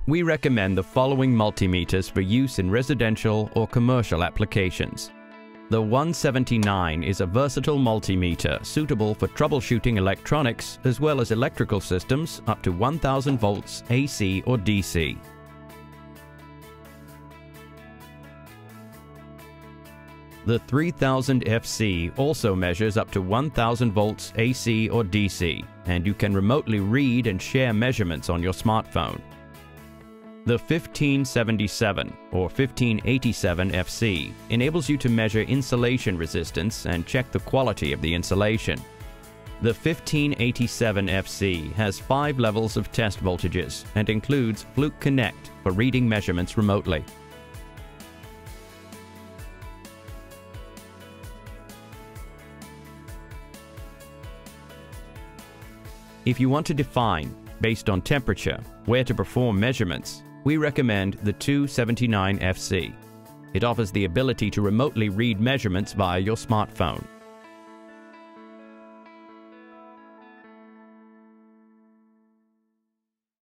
We recommend the following multimeters for use in residential or commercial applications. The 179 is a versatile multimeter suitable for troubleshooting electronics as well as electrical systems up to 1000 volts AC or DC. The 3000 FC also measures up to 1000 volts AC or DC, and you can remotely read and share measurements on your smartphone. The 1577 or 1587 FC enables you to measure insulation resistance and check the quality of the insulation. The 1587 FC has 5 levels of test voltages and includes Fluke Connect for reading measurements remotely. If you want to define, based on temperature, where to perform measurements, we recommend the 279 FC. It offers the ability to remotely read measurements via your smartphone.